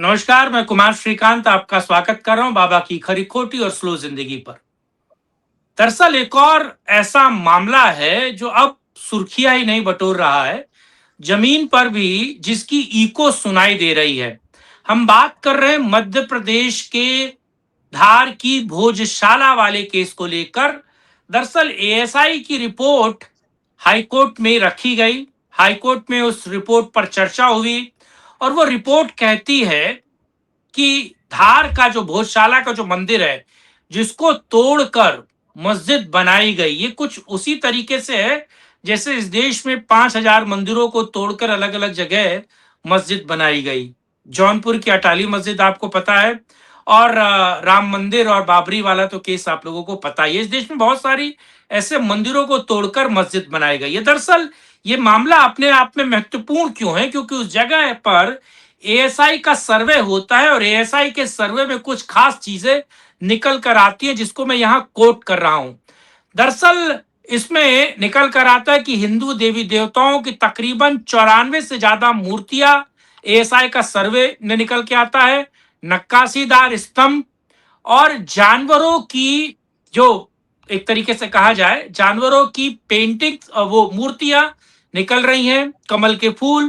नमस्कार, मैं कुमार श्रीकांत आपका स्वागत कर रहा हूं बाबा की खरी खोटी और स्लो जिंदगी पर। दरअसल एक और ऐसा मामला है जो अब सुर्खियां ही नहीं बटोर रहा है, जमीन पर भी जिसकी इको सुनाई दे रही है। हम बात कर रहे हैं मध्य प्रदेश के धार की भोजशाला वाले केस को लेकर। दरअसल एएसआई की रिपोर्ट हाईकोर्ट में रखी गई। हाईकोर्ट में उस रिपोर्ट पर चर्चा हुई और वो रिपोर्ट कहती है कि धार का जो भोजशाला का जो मंदिर है, जिसको तोड़कर मस्जिद बनाई गई, ये कुछ उसी तरीके से है जैसे इस देश में 5,000 मंदिरों को तोड़कर अलग अलग जगह मस्जिद बनाई गई। जौनपुर की अटाली मस्जिद आपको पता है, और राम मंदिर और बाबरी वाला तो केस आप लोगों को पता ही है। इस देश में बहुत सारी ऐसे मंदिरों को तोड़कर मस्जिद बनाई गई है। दरअसल ये मामला अपने आप में महत्वपूर्ण क्यों है? क्योंकि उस जगह पर एएसआई का सर्वे होता है और एएसआई के सर्वे में कुछ खास चीजें निकल कर आती है, जिसको मैं यहाँ कोट कर रहा हूं। दरअसल इसमें निकल कर आता है कि हिंदू देवी देवताओं की तकरीबन 94 से ज्यादा मूर्तियां एएसआई का सर्वे में निकल के आता है। नक्काशीदार स्तंभ और जानवरों की, जो एक तरीके से कहा जाए जानवरों की पेंटिंग, वो मूर्तियां निकल रही हैं। कमल के फूल,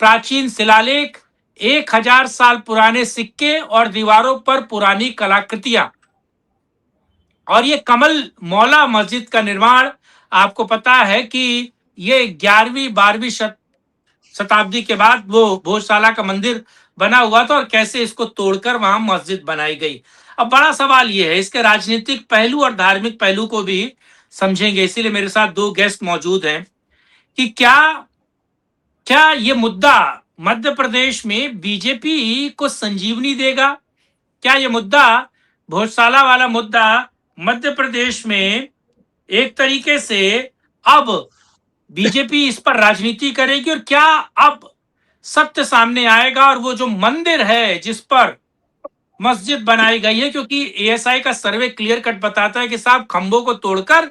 प्राचीन शिलालेख, 1,000 साल पुराने सिक्के और दीवारों पर पुरानी कलाकृतियां। और ये कमल मौला मस्जिद का निर्माण आपको पता है कि ये 11वीं 12वीं शताब्दी के बाद वो भोजशाला का मंदिर बना हुआ था, और कैसे इसको तोड़कर वहां मस्जिद बनाई गई। अब बड़ा सवाल ये है, इसके राजनीतिक पहलू और धार्मिक पहलू को भी समझेंगे। इसीलिए मेरे साथ दो गेस्ट मौजूद हैं कि क्या क्या ये मुद्दा मध्य प्रदेश में बीजेपी को संजीवनी देगा? क्या ये मुद्दा, भोजशाला वाला मुद्दा, मध्य प्रदेश में एक तरीके से अब बीजेपी इस पर राजनीति करेगी, और क्या अब सत्य सामने आएगा और वो जो मंदिर है जिस पर मस्जिद बनाई गई है, क्योंकि एएसआई का सर्वे क्लियर कट बताता है कि साहब खंभों को तोड़कर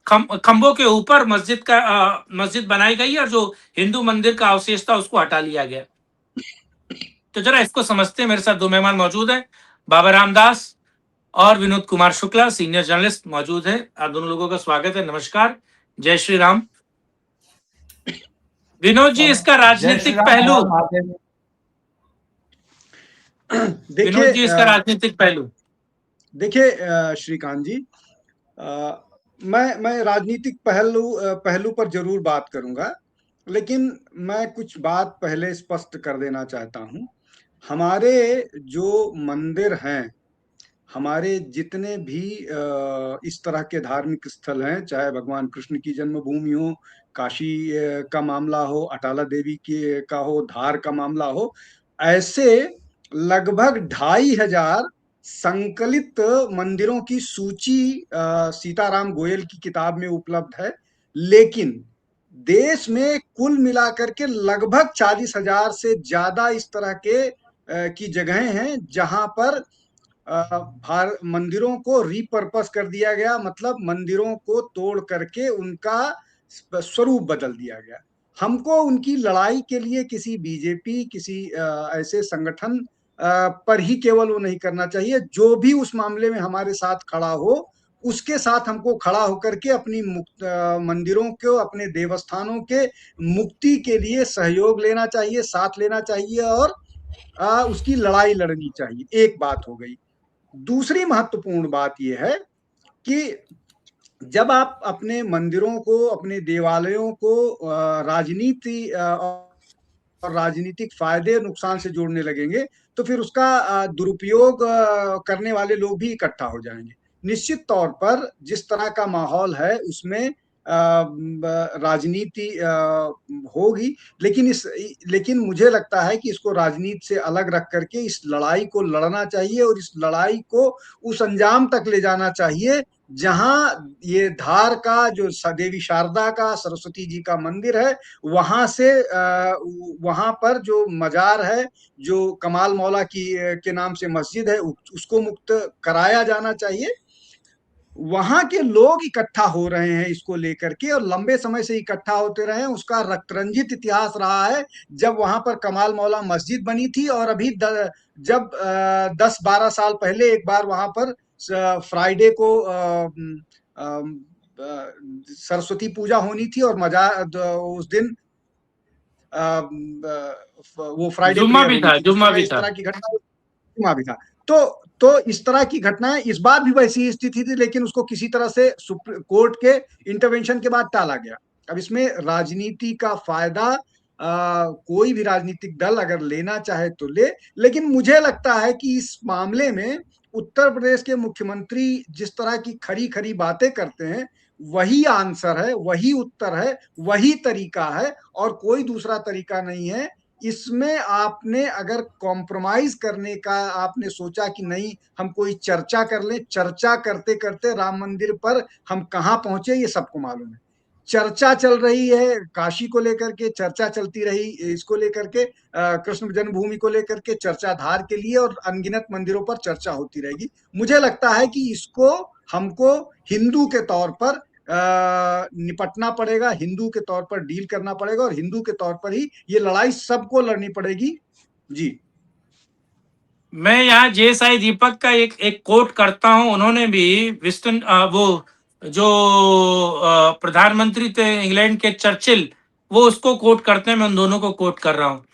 खंभों के ऊपर मस्जिद बनाई गई है, और जो हिंदू मंदिर का अवशेष था उसको हटा लिया गया। तो जरा इसको समझते हैं। मेरे साथ दो मेहमान मौजूद हैं, बाबा रामदास और विनोद कुमार शुक्ला, सीनियर जर्नलिस्ट मौजूद है। आप दोनों लोगों का स्वागत है। नमस्कार, जय श्री राम। विनोद जी, इसका राजनीतिक पहलू, विनोद जी इसका राजनीतिक पहलू। देखिए श्रीकांत जी, मैं राजनीतिक पहलू पर जरूर बात करूंगा, लेकिन मैं कुछ बात पहले स्पष्ट कर देना चाहता हूं। हमारे जो मंदिर हैं, हमारे जितने भी इस तरह के धार्मिक स्थल हैं, चाहे भगवान कृष्ण की जन्मभूमि हो, काशी का मामला हो, अटाला देवी की का हो, धार का मामला हो, ऐसे लगभग 2,500 संकलित मंदिरों की सूची सीताराम गोयल की किताब में उपलब्ध है। लेकिन देश में कुल मिलाकर के लगभग 40,000 से ज्यादा इस तरह के की जगहें हैं जहां पर मंदिरों को रिपर्पस कर दिया गया, मतलब मंदिरों को तोड़ करके उनका स्वरूप बदल दिया गया। हमको उनकी लड़ाई के लिए किसी बीजेपी, किसी ऐसे संगठन पर ही केवल वो नहीं करना चाहिए। जो भी उस मामले में हमारे साथ खड़ा हो, उसके साथ हमको खड़ा होकर के अपनी मंदिरों को, अपने देवस्थानों के मुक्ति के लिए सहयोग लेना चाहिए, साथ लेना चाहिए और उसकी लड़ाई लड़नी चाहिए। एक बात हो गई। दूसरी महत्वपूर्ण बात यह है कि जब आप अपने मंदिरों को, अपने देवालयों को राजनीति और राजनीतिक फायदे नुकसान से जोड़ने लगेंगे, तो फिर उसका दुरुपयोग करने वाले लोग भी इकट्ठा हो जाएंगे। निश्चित तौर पर जिस तरह का माहौल है उसमें राजनीति होगी, लेकिन मुझे लगता है कि इसको राजनीति से अलग रख करके इस लड़ाई को लड़ना चाहिए और इस लड़ाई को उस अंजाम तक ले जाना चाहिए जहां ये धार का जो देवी शारदा का, सरस्वती जी का मंदिर है, वहां से वहां पर जो मजार है, जो कमाल मौला की के नाम से मस्जिद है, उसको मुक्त कराया जाना चाहिए। वहां के लोग इकट्ठा हो रहे हैं इसको लेकर के, और लंबे समय से इकट्ठा होते रहे हैं। उसका रक्तरंजित इतिहास रहा है। जब वहां पर कमाल मौला मस्जिद बनी थी, और अभी जब 10-12 साल पहले एक बार वहां पर फ्राइडे को सरस्वती पूजा होनी थी, और मजा उस दिन वो फ्राइडे जुम्मा प्रेयर भी होनी था, थी। इस जुम्मा तरह भी इस था। तरह की घटना जुम्मा भी था। तो इस तरह की घटनाएं इस बार भी वैसी ही स्थिति थी, लेकिन उसको किसी तरह से सुप्रीम कोर्ट के इंटरवेंशन के बाद टाला गया। अब इसमें राजनीति का फायदा कोई भी राजनीतिक दल अगर लेना चाहे तो ले, लेकिन मुझे लगता है कि इस मामले में उत्तर प्रदेश के मुख्यमंत्री जिस तरह की खरी खरी बातें करते हैं, वही आंसर है, वही उत्तर है, वही तरीका है, और कोई दूसरा तरीका नहीं है। इसमें आपने अगर कॉम्प्रोमाइज करने का आपने सोचा कि नहीं हम कोई चर्चा कर लें, चर्चा करते करते राम मंदिर पर हम कहां पहुंचे ये सबको मालूम है। चर्चा चल रही है काशी को लेकर के, चर्चा चलती रही इसको लेकर के, कृष्ण जन्मभूमि को लेकर के, चर्चा धार के लिए, और अनगिनत मंदिरों पर चर्चा होती रहेगी। मुझे लगता है कि इसको हमको हिंदू के तौर पर निपटना पड़ेगा, हिंदू के तौर पर डील करना पड़ेगा, और हिंदू के तौर पर ही ये लड़ाई सबको लड़नी पड़ेगी। जी। मैं यहाँ जेएसआई दीपक का एक कोट करता हूँ। उन्होंने भी विस्टन वो जो प्रधानमंत्री थे इंग्लैंड के, चर्चिल, वो उसको कोट करते हैं। मैं उन दोनों को कोट कर रहा हूँ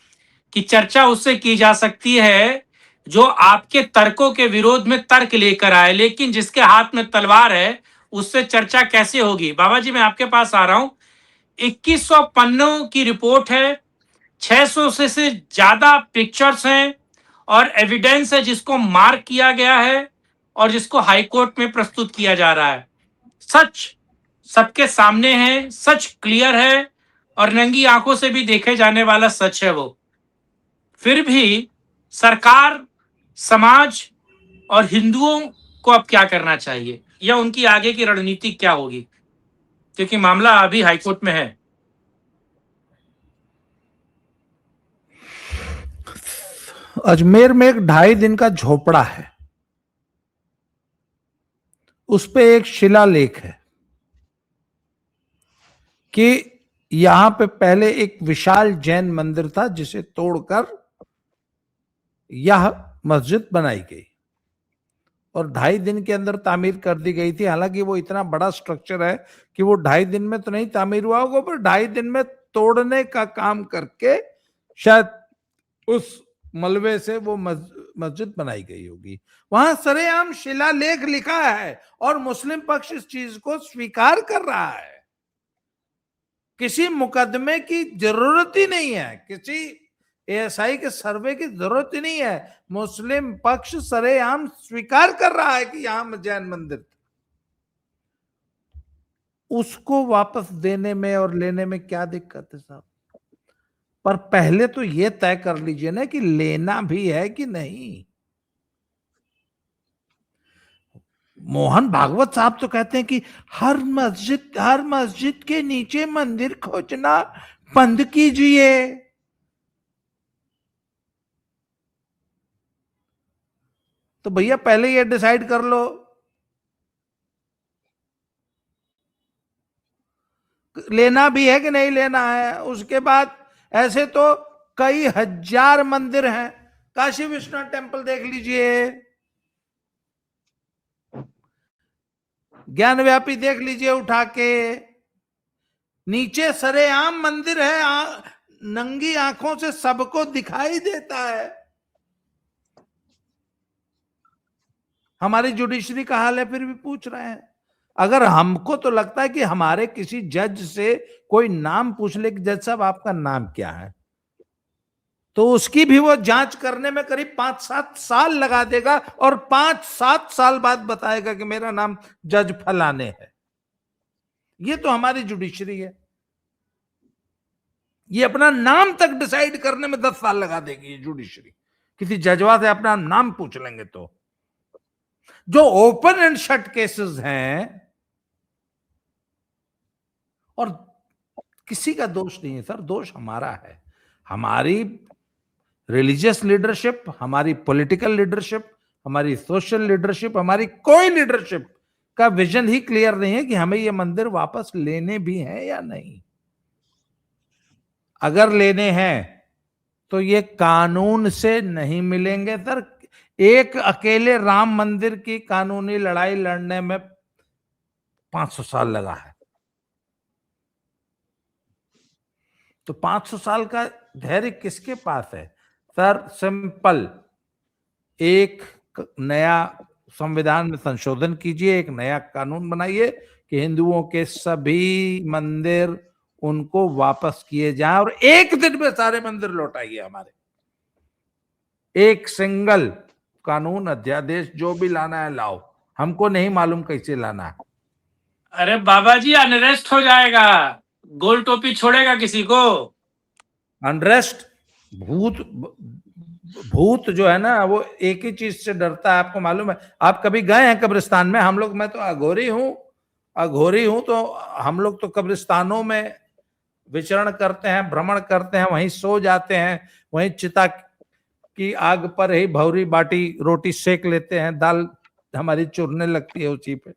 कि चर्चा उससे की जा सकती है जो आपके तर्कों के विरोध में तर्क लेकर आए, लेकिन जिसके हाथ में तलवार है उससे चर्चा कैसे होगी। बाबा जी मैं आपके पास आ रहा हूँ। 2100 पन्नों की रिपोर्ट है, 600 से ज्यादा पिक्चर्स हैं और एविडेंस है जिसको मार्क किया गया है और जिसको हाईकोर्ट में प्रस्तुत किया जा रहा है। सच सबके सामने है, सच क्लियर है और नंगी आंखों से भी देखे जाने वाला सच है वो। फिर भी सरकार, समाज और हिंदुओं को अब क्या करना चाहिए या उनकी आगे की रणनीति क्या होगी, क्योंकि मामला अभी हाईकोर्ट में है। अजमेर में एक 2.5 दिन का झोपड़ा है, उस पे एक शिलालेख है कि यहां पे पहले एक विशाल जैन मंदिर था जिसे तोड़कर यह मस्जिद बनाई गई और 2.5 दिन के अंदर तामीर कर दी गई थी। हालांकि वो इतना बड़ा स्ट्रक्चर है कि वो 2.5 दिन में तो नहीं तामीर हुआ होगा, पर 2.5 दिन में तोड़ने का काम करके शायद उस मलबे से वो मस्जिद बनाई गई होगी। वहां सरेआम शिलालेख लिखा है और मुस्लिम पक्ष इस चीज को स्वीकार कर रहा है। किसी मुकदमे की जरूरत ही नहीं है, किसी एएसआई के सर्वे की जरूरत ही नहीं है। मुस्लिम पक्ष सरेआम स्वीकार कर रहा है कि यहां जैन मंदिर था। उसको वापस देने में और लेने में क्या दिक्कत है साहब? पर पहले तो यह तय कर लीजिए ना कि लेना भी है कि नहीं। मोहन भागवत साहब तो कहते हैं कि हर मस्जिद के नीचे मंदिर खोजना बंद कीजिए। तो भैया पहले ये डिसाइड कर लो लेना भी है कि नहीं लेना है। उसके बाद ऐसे तो कई हजार मंदिर हैं। काशी विश्वनाथ टेम्पल देख लीजिए, ज्ञानव्यापी देख लीजिए उठा के, नीचे सरेआम मंदिर है, नंगी आंखों से सबको दिखाई देता है। हमारी जुडिशरी का हाल है फिर भी पूछ रहे हैं। अगर हमको तो लगता है कि हमारे किसी जज से कोई नाम पूछ ले कि जज साहब आपका नाम क्या है, तो उसकी भी वो जांच करने में करीब 5-7 साल लगा देगा और 5-7 साल बाद बताएगा कि मेरा नाम जज फलाने है। ये तो हमारी जुडिशरी है। ये अपना नाम तक डिसाइड करने में 10 साल लगा देगी ये जुडिशरी। किसी जजवा से अपना नाम पूछ लेंगे तो। जो ओपन एंड शट केसेस हैं, और किसी का दोष नहीं है सर, दोष हमारा है। हमारी रिलीजियस लीडरशिप, हमारी पॉलिटिकल लीडरशिप, हमारी सोशल लीडरशिप, हमारी कोई लीडरशिप का विजन ही क्लियर नहीं है कि हमें ये मंदिर वापस लेने भी हैं या नहीं। अगर लेने हैं तो ये कानून से नहीं मिलेंगे सर। एक अकेले राम मंदिर की कानूनी लड़ाई लड़ने में 500 साल लगा है। तो 500 साल का धैर्य किसके पास है सर? सिंपल, एक नया संविधान में संशोधन कीजिए, एक नया कानून बनाइए कि हिंदुओं के सभी मंदिर उनको वापस किए जाएं और एक दिन में सारे मंदिर लौटाइए हमारे। एक सिंगल कानून अध्यादेश जो भी लाना है लाओ, हमको नहीं मालूम कैसे लाना है। अरे बाबा जी, अनरेस्ट हो जाएगा, गोल टोपी छोड़ेगा किसी को। अनरेस्ट, भूत जो है ना वो एक ही चीज से डरता है, आपको मालूम है? आप कभी गए हैं कब्रिस्तान में? हम लोग, मैं तो अघोरी हूं, तो हम लोग तो कब्रिस्तानों में विचरण करते हैं, भ्रमण करते हैं, वहीं सो जाते हैं, वहीं चिता की आग पर ही भौरी बाटी रोटी सेक लेते हैं, दाल हमारी चुरने लगती है उसी पे।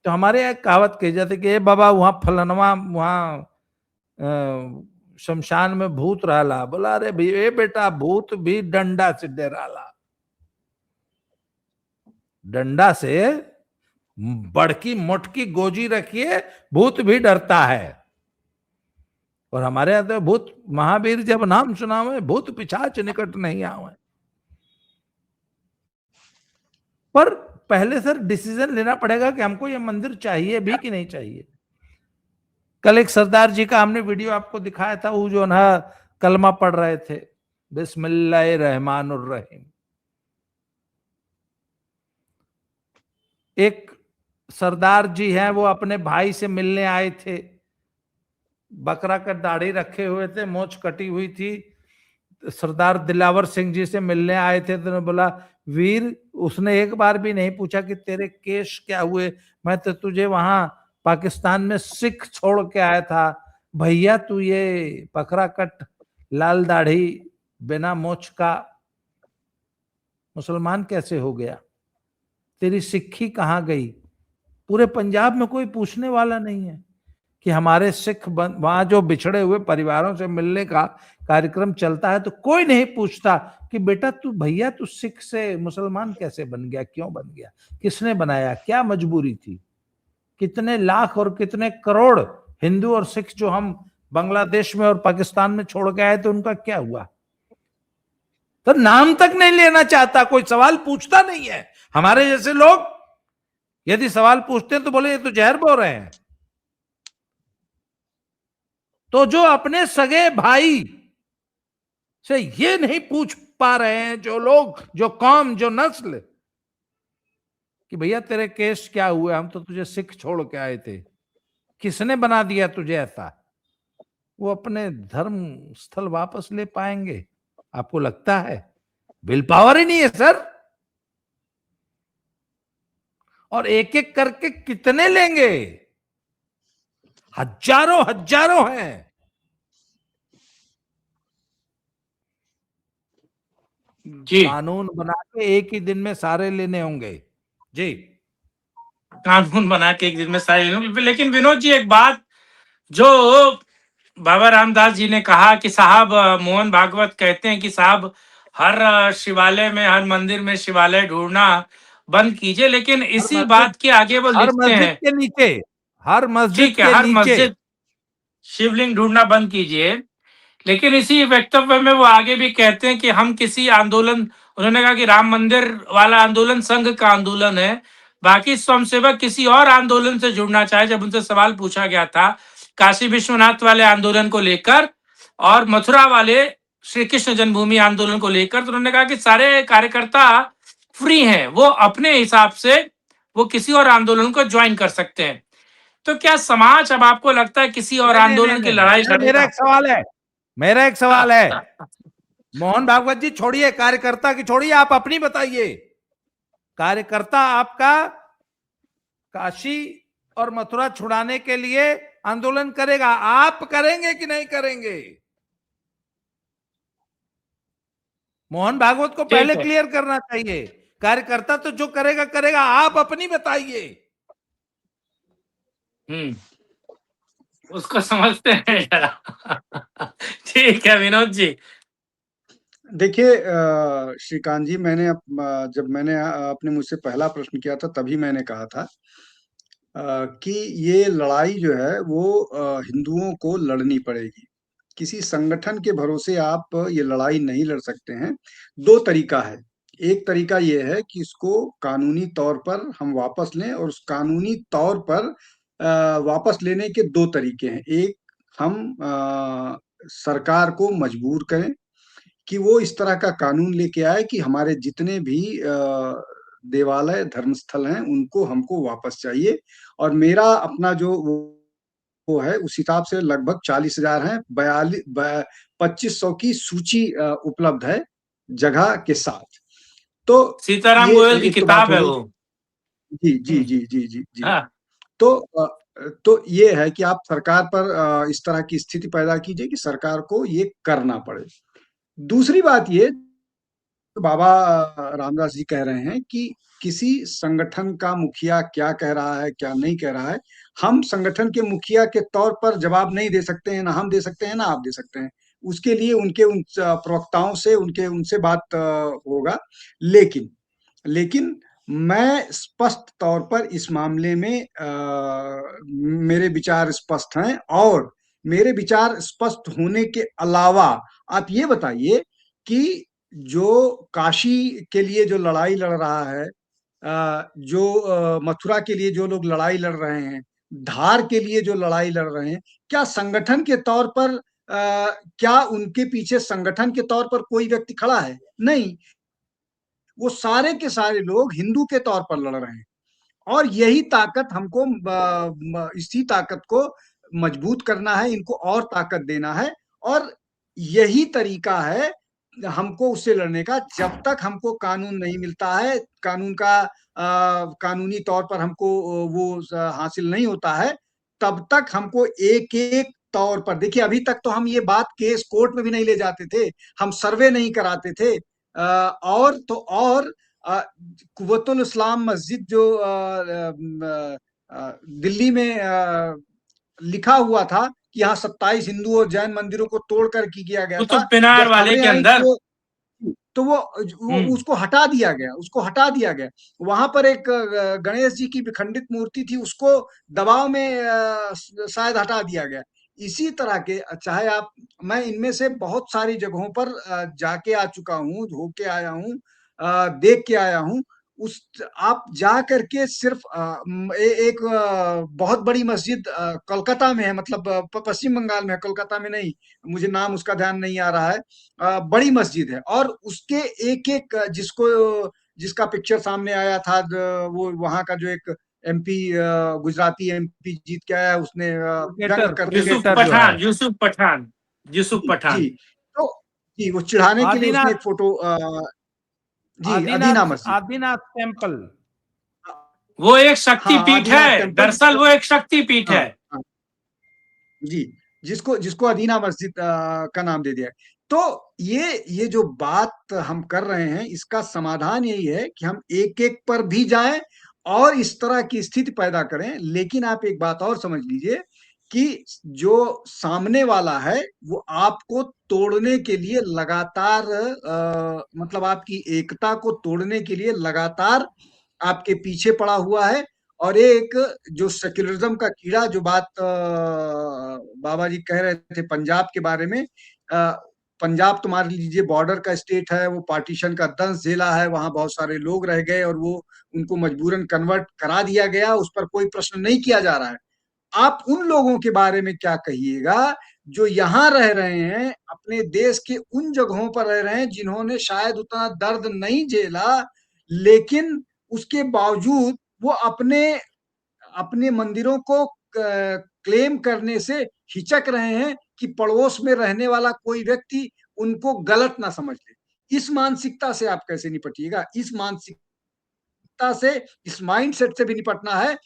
तो हमारे यहाँ कहावत कही जाती है कि बाबा वहां फलनवा, वहां शमशान में भूत रहला। बोला अरे ए बेटा, भूत भी डंडा से डराला। डंडा से बड़की मोटकी गोजी रखिए, भूत भी डरता है। और हमारे यहाँ तो भूत महावीर जब नाम सुनावे, भूत पिशाच निकट नहीं आवे। पर पहले सर डिसीजन लेना पड़ेगा कि हमको ये मंदिर चाहिए भी कि नहीं चाहिए। कल एक सरदार जी का हमने वीडियो आपको दिखाया था, वो जो ना कलमा पढ़ रहे थे, बिस्मिल्लाहिर्रहमानुर्रहीम। एक सरदार जी हैं, वो अपने भाई से मिलने आए थे, बकरा का दाढ़ी रखे हुए थे, मोछ कटी हुई थी। सरदार दिलावर सिंह जी से मिलने आए थे, तो बोला वीर, उसने एक बार भी नहीं पूछा कि तेरे केस क्या हुए, मैं तो तुझे वहां पाकिस्तान में सिख छोड़ के आया था। भैया तू ये बकरा कट, लाल दाढ़ी, बिना मोछ का मुसलमान कैसे हो गया? तेरी सिक्खी कहाँ गई? पूरे पंजाब में कोई पूछने वाला नहीं है कि हमारे सिख वहां जो बिछड़े हुए परिवारों से मिलने का कार्यक्रम चलता है तो कोई नहीं पूछता कि बेटा तू, भैया तू सिख से मुसलमान कैसे बन गया, क्यों बन गया, किसने बनाया, क्या मजबूरी थी? कितने लाख और कितने करोड़ हिंदू और सिख जो हम बांग्लादेश में और पाकिस्तान में छोड़ के आए थे, उनका क्या हुआ? तो नाम तक नहीं लेना चाहता, कोई सवाल पूछता नहीं है। हमारे जैसे लोग यदि सवाल पूछते हैं तो बोले ये तो जहर बो रहे हैं। तो जो अपने सगे भाई से ये नहीं पूछ पा रहे हैं, जो लोग, जो कौम, जो नस्ल, कि भैया तेरे केस क्या हुए, हम तो तुझे सिख छोड़ के आए थे, किसने बना दिया तुझे ऐसा, वो अपने धर्म स्थल वापस ले पाएंगे? आपको लगता है? विल पावर ही नहीं है सर। और एक एक करके कितने लेंगे? हजारों हजारों हैं। जी, कानून बना के एक ही दिन में सारे लेने होंगे जी। कानून बना के एक दिन में सारे लोग। लेकिन विनोद जी, एक बात जो बाबा रामदास जी ने कहा कि साहब, मोहन भागवत कहते हैं कि साहब हर शिवालय में, हर मंदिर में शिवालय ढूंढना बंद कीजिए, लेकिन हर इसी मस्जिद, बात के आगे वो हर लिखते मस्जिद हैं, के नीचे, हर मस्जिद ठीक है, के हर नीचे। मस्जिद शिवलिंग ढूंढना बंद कीजिए। लेकिन इसी वक्तव्य में वो आगे भी कहते हैं कि हम किसी आंदोलन, उन्होंने कहा कि राम मंदिर वाला आंदोलन संघ का आंदोलन है, बाकी स्वयंसेवक किसी और आंदोलन से जुड़ना चाहे। जब उनसे सवाल पूछा गया था काशी विश्वनाथ वाले आंदोलन को लेकर और मथुरा वाले श्री कृष्ण जन्मभूमि आंदोलन को लेकर, तो उन्होंने कहा कि सारे कार्यकर्ता फ्री हैं, वो अपने हिसाब से वो किसी और आंदोलन को ज्वाइन कर सकते हैं। तो क्या समाज, अब आपको लगता है किसी और नहीं नहीं नहीं आंदोलन की नहीं लड़ाई नहीं, मेरा लड़ेगा? एक सवाल है, मेरा एक सवाल है। मोहन भागवत जी छोड़िए, कार्यकर्ता की छोड़िए, आप अपनी बताइए। कार्यकर्ता आपका काशी और मथुरा छुड़ाने के लिए आंदोलन करेगा, आप करेंगे कि नहीं करेंगे? मोहन भागवत को पहले ठीक है। क्लियर करना चाहिए। कार्यकर्ता तो जो करेगा करेगा, आप अपनी बताइए। उसको समझते हैं जरा। ठीक है विनोद जी। देखिए श्रीकांत जी, जब मैंने आपने मुझसे पहला प्रश्न किया था तभी मैंने कहा था कि ये लड़ाई जो है वो हिंदुओं को लड़नी पड़ेगी। किसी संगठन के भरोसे आप ये लड़ाई नहीं लड़ सकते हैं। दो तरीका है। एक तरीका ये है कि इसको कानूनी तौर पर हम वापस लें, और उस कानूनी तौर पर वापस लेने के दो तरीके हैं। एक, हम सरकार को मजबूर करें कि वो इस तरह का कानून लेके आए कि हमारे जितने भी देवालय धर्मस्थल हैं उनको हमको वापस चाहिए। और मेरा अपना जो वो है उस हिसाब से लगभग 40,000 है, 2500 की सूची उपलब्ध है जगह के साथ। तो सीताराम ये गोयल की एक तो बात किताब हो है गई। वो। जी जी जी जी जी जी। हाँ। तो तो ये है कि आप सरकार पर इस तरह की स्थिति पैदा कीजिए कि सरकार को ये करना पड़े। दूसरी बात ये, तो बाबा रामदास जी कह रहे हैं कि किसी संगठन का मुखिया क्या कह रहा है क्या नहीं कह रहा है, हम संगठन के मुखिया के तौर पर जवाब नहीं दे सकते हैं, ना हम दे सकते हैं ना आप दे सकते हैं। उसके लिए उनके उन प्रवक्ताओं से उनसे बात होगा। लेकिन लेकिन मैं स्पष्ट तौर पर इस मामले में मेरे विचार स्पष्ट हैं। और मेरे विचार स्पष्ट होने के अलावा आप ये बताइए कि जो काशी के लिए जो लड़ाई लड़ रहा है, जो मथुरा के लिए जो लोग लड़ाई लड़ रहे हैं, धार के लिए जो लड़ाई लड़ रहे हैं, क्या संगठन के तौर पर क्या उनके पीछे संगठन के तौर पर कोई व्यक्ति खड़ा है? नहीं। वो सारे के सारे लोग हिंदू के तौर पर लड़ रहे हैं। और यही ताकत हमको इसी ताकत को मजबूत करना है, इनको और ताकत देना है। और यही तरीका है हमको उससे लड़ने का। जब तक हमको कानून नहीं मिलता है, कानून का कानूनी तौर पर हमको हासिल नहीं होता है, तब तक हमको एक एक तौर पर, देखिए अभी तक तो हम ये बात केस कोर्ट में भी नहीं ले जाते थे, हम सर्वे नहीं कराते थे। और तो और कुव्वतुल इस्लाम मस्जिद जो दिल्ली में लिखा हुआ था कि यहाँ 27 हिंदू और जैन मंदिरों को तोड़कर की किया गया था। कुतुब मीनार जब वाले खबरें के आई अंदर। तो वो उसको हटा दिया गया, उसको हटा दिया गया। वहां पर एक गणेश जी की विखंडित मूर्ति थी, उसको दबाव में शायद हटा दिया गया। इसी तरह के चाहे आप, मैं इनमें से बहुत सारी जगहों पर जाके आ चुका हूँ, होके आया हूँ, देख के आया हूँ। उस आप जा करके सिर्फ एक बहुत बड़ी मस्जिद कोलकाता में है, मतलब पश्चिम बंगाल में है, कोलकाता में नहीं, मुझे नाम उसका ध्यान नहीं आ रहा है। बड़ी मस्जिद है और उसके एक एक जिसका पिक्चर सामने आया था, वो वहां का जो एक एमपी, गुजराती एमपी जीत के आया, उसने व्यंग क्रिकेटर करते हुए क्रिकेटर जो है यूसुफ जी पठान। जी। तो जी, वो चिढ़ाने के लिए उसने आदिनाथ एक फोटो जी, अदीना आदिनाथ मस्जिद। आदिनाथ टेम्पल। वो एक हाँ, शक्तिपीठ आदिनाथ है, टेम्पल दरअसल जिसको, वो एक शक्तिपीठ हाँ है। हाँ जी, जिसको जिसको अदीना मस्जिद का नाम दे दिया है। तो ये जो बात हम कर रहे हैं, इसका समाधान यही है कि हम एक एक पर भी जाएं और इस तरह की स्थिति पैदा करें। लेकिन आप एक बात और समझ लीजिए कि जो सामने वाला है वो आपको तोड़ने के लिए लगातार मतलब आपकी एकता को तोड़ने के लिए लगातार आपके पीछे पड़ा हुआ है। और एक जो सेक्युलरिज्म का कीड़ा, जो बात बाबा जी कह रहे थे पंजाब के बारे में, पंजाब तो मान लीजिए बॉर्डर का स्टेट है, वो पार्टीशन का दंश झेला है, वहां बहुत सारे लोग रह गए और वो उनको मजबूरन कन्वर्ट करा दिया गया, उस पर कोई प्रश्न नहीं किया जा रहा है। आप उन लोगों के बारे में क्या कहिएगा जो यहाँ रह रहे हैं, अपने देश के उन जगहों पर रह रहे हैं जिन्होंने शायद उतना दर्द नहीं झेला, लेकिन उसके बावजूद वो अपने अपने मंदिरों को क्लेम करने से हिचक रहे हैं कि पड़ोस में रहने वाला कोई व्यक्ति उनको गलत ना समझ ले। इस मानसिकता से आप कैसे निपटिएगा? इस मानसिकता से, इस माइंड सेट से भी निपटना है,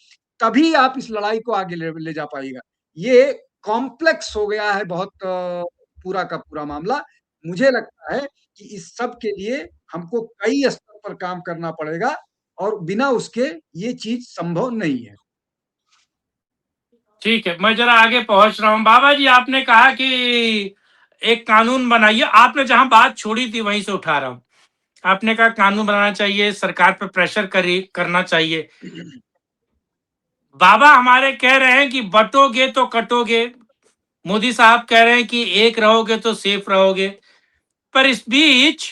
तभी आप इस लड़ाई को आगे ले जा पाइएगा। ये कॉम्प्लेक्स हो गया है बहुत पूरा का पूरा मामला। मुझे लगता है कि इस सब के लिए हमको कई स्तर पर काम करना पड़ेगा, और बिना उसके ये चीज संभव नहीं है। ठीक है, मैं जरा आगे पहुंच रहा हूँ। बाबा जी, आपने कहा कि एक कानून बनाइए। आपने जहां बात छोड़ी थी वहीं से उठा रहा हूँ। आपने कहा कानून बनाना चाहिए, सरकार पर प्रेशर करना चाहिए। बाबा हमारे कह रहे हैं कि बटोगे तो कटोगे। मोदी साहब कह रहे हैं कि एक रहोगे तो सेफ रहोगे। पर इस बीच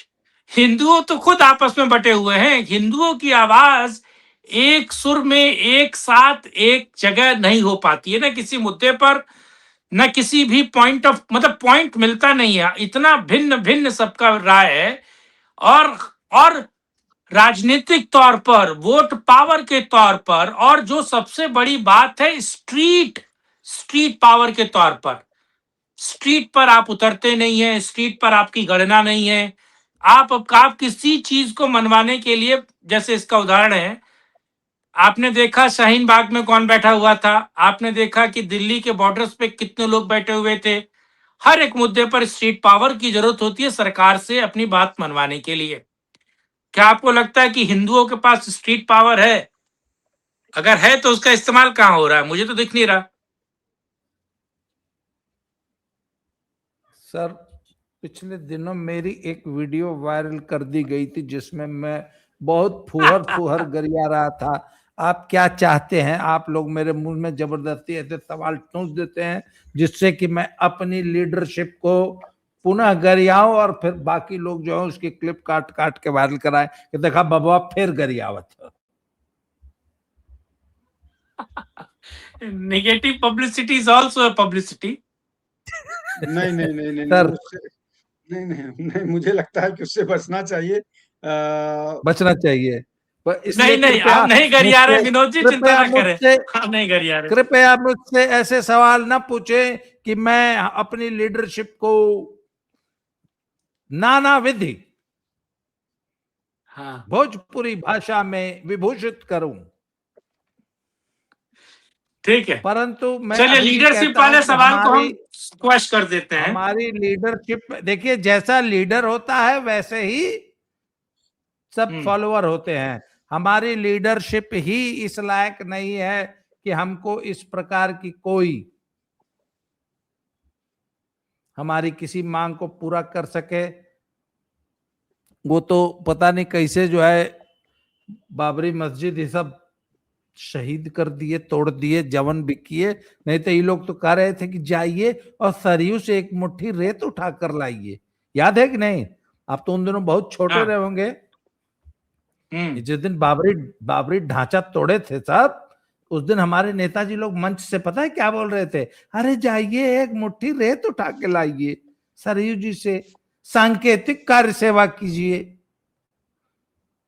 हिंदुओं तो खुद आपस में बटे हुए हैं। हिंदुओं की आवाज एक सुर में एक साथ एक जगह नहीं हो पाती है, ना किसी मुद्दे पर, न किसी भी पॉइंट ऑफ, मतलब पॉइंट मिलता नहीं है। इतना भिन्न भिन्न सबका राय है। और और राजनीतिक तौर पर, वोट पावर के तौर पर, और जो सबसे बड़ी बात है, स्ट्रीट स्ट्रीट पावर के तौर पर, स्ट्रीट पर आप उतरते नहीं है, स्ट्रीट पर आपकी गणना नहीं है। आप किसी चीज को मनवाने के लिए, जैसे इसका उदाहरण है, आपने देखा शाहीन बाग में कौन बैठा हुआ था, आपने देखा कि दिल्ली के बॉर्डर्स पे कितने लोग बैठे हुए थे। हर एक मुद्दे पर स्ट्रीट पावर की जरूरत होती है सरकार से अपनी बात मनवाने के लिए। क्या आपको लगता है कि हिंदुओं के पास स्ट्रीट पावर है? अगर है तो उसका इस्तेमाल कहाँ हो रहा है? मुझे तो दिख नहीं रहा। सर, पिछले दिनों मेरी एक वीडियो वायरल कर दी गई थी जिसमें मैं बहुत फुहर फुहर गरिया रहा था। आप क्या चाहते हैं? आप लोग मेरे मुंह में जबरदस्ती ऐसे सवाल ठूंस देते हैं जिससे कि मैं अपनी लीडरशिप को पुनः गरियाऊं, और फिर बाकी लोग जो है उसकी क्लिप काट काट के वायरल कराएं कि देखा बबुआ फिर गरियावत है। Negative publicity is also a publicity. नहीं नहीं नहीं नहीं नहीं, सर, उससे नहीं नहीं नहीं, मुझे लगता है कि उससे बचना चाहिए। बचना चाहिए। पर इसलिए नहीं नहीं, कृपया आप नहीं गरिया रहे मुझसे विनोद जी, चिंता कृपया ना करें। मुझसे आप नहीं गरिया रहे। कृपया मुझसे ऐसे सवाल ना पूछें कि मैं अपनी लीडरशिप को नाना विधि हाँ, भोजपुरी भाषा में विभूषित करूं। ठीक है। परंतु मैं चलिए, अभी भी लीडरशिप कहता हूं वाले कि सवाल को हम स्क्वैश कर देते हैं। हमारी लीडरशिप, देखिए जैसा लीडर होता है वैसे ही सब फॉलोअर होते हैं। हमारी लीडरशिप ही इस लायक नहीं है कि हमको इस प्रकार की कोई हमारी किसी मांग को पूरा कर सके। वो तो पता नहीं कैसे जो है बाबरी मस्जिद ये सब शहीद कर दिए, तोड़ दिए, जवन भी किए। नहीं तो ये लोग तो कह रहे थे कि जाइए और सरयू से एक मुट्ठी रेत उठा कर लाइए। याद है कि नहीं? आप तो उन दिनों बहुत छोटे रहे होंगे। जिस दिन बाबरी बाबरी ढांचा तोड़े थे साहब, उस दिन हमारे नेताजी लोग मंच से पता है क्या बोल रहे थे? अरे जाइए एक मुट्ठी रेत उठा के लाइए सरयू जी से, सांकेतिक कार्य सेवा कीजिए।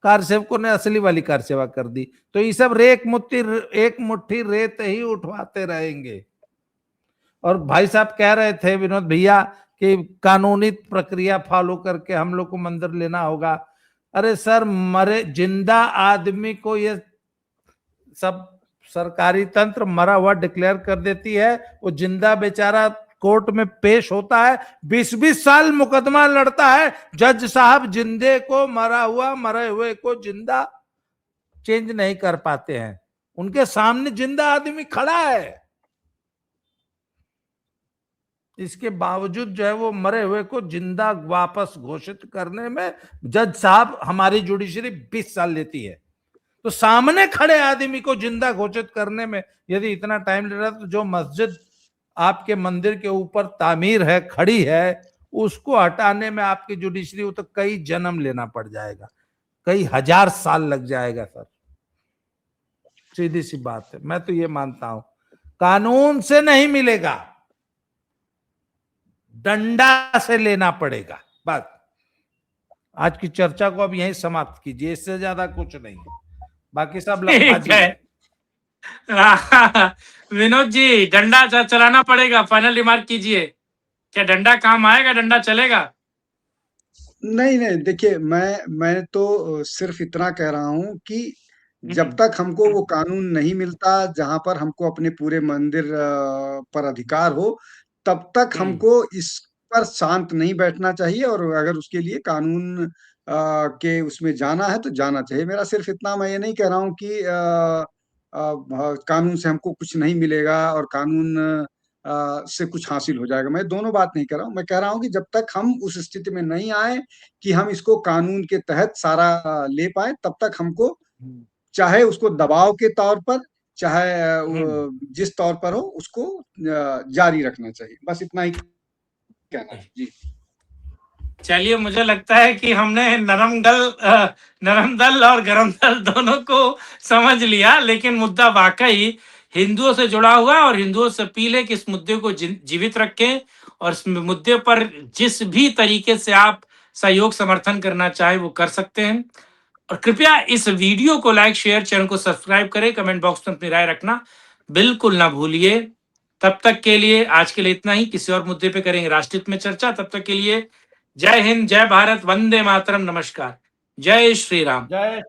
कार सेवकों ने असली वाली कार सेवा कर दी। तो ये सब एक मुट्ठी रेत ही उठवाते रहेंगे। और भाई साहब कह रहे थे विनोद भैया कि कानूनी प्रक्रिया फॉलो करके हम लोग को मंदिर लेना होगा। अरे सर, मरे जिंदा आदमी को ये सब सरकारी तंत्र मरा हुआ डिक्लेयर कर देती है। वो जिंदा बेचारा कोर्ट में पेश होता है, 20-20 साल मुकदमा लड़ता है। जज साहब जिंदे को मरा हुआ, मरे हुए को जिंदा चेंज नहीं कर पाते हैं। उनके सामने जिंदा आदमी खड़ा है, इसके बावजूद जो है वो मरे हुए को जिंदा वापस घोषित करने में जज साहब, हमारी जुडिशरी 20 साल लेती है। तो सामने खड़े आदमी को जिंदा घोषित करने में यदि इतना टाइम ले रहा है, तो जो मस्जिद आपके मंदिर के ऊपर तामीर है, खड़ी है, उसको हटाने में आपकी जुडिशरी वो तो कई जन्म लेना पड़ जाएगा, कई हजार साल लग जाएगा सर। सीधी सी बात है। मैं तो ये मानता हूं कानून से नहीं मिलेगा, डंडा से लेना पड़ेगा। बस आज की चर्चा को अब यहीं समाप्त कीजिए, इससे ज्यादा कुछ नहीं है, बाकी सब लफाजी है। विनोद जी, डंडा चलाना पड़ेगा, फाइनल रिमार्क कीजिए। क्या डंडा काम आएगा? डंडा चलेगा? नहीं नहीं, देखिए मैं तो सिर्फ इतना कह रहा हूं कि जब तक हमको वो कानून नहीं मिलता जहां पर हमको अपने पूरे मंदिर पर अधिकार हो, तब तक हमको इस पर शांत नहीं बैठना चाहिए, और अगर उसके लिए कानून के उसमें जाना है तो जाना चाहिए। मेरा सिर्फ इतना, मैं ये नहीं कह रहा हूँ कि कानून से हमको कुछ नहीं मिलेगा और कानून से कुछ हासिल हो जाएगा, मैं दोनों बात नहीं कह रहा हूँ। मैं कह रहा हूँ कि जब तक हम उस स्थिति में नहीं आए कि हम इसको कानून के तहत सारा ले पाए, तब तक हमको चाहे उसको दबाव के तौर पर, चाहे जिस तौर पर हो, उसको जारी रखना चाहिए। बस इतना ही कहना है जी। चलिए, मुझे लगता है कि हमने नरम दल और गरम दल दोनों को समझ लिया, लेकिन मुद्दा वाकई हिंदुओं से जुड़ा हुआ है और हिंदुओं से अपील है कि इस मुद्दे को जीवित रखें और इस मुद्दे पर जिस भी तरीके से आप सहयोग समर्थन करना चाहे वो कर सकते हैं। और कृपया इस वीडियो को लाइक, शेयर, चैनल को सब्सक्राइब करें, कमेंट बॉक्स में अपनी राय रखना बिल्कुल ना भूलिए। तब तक के लिए, आज के लिए इतना ही। किसी और मुद्दे पे करेंगे राष्ट्रहित में चर्चा। तब तक के लिए जय हिंद, जय भारत, वंदे मातरम, नमस्कार, जय श्री राम। जय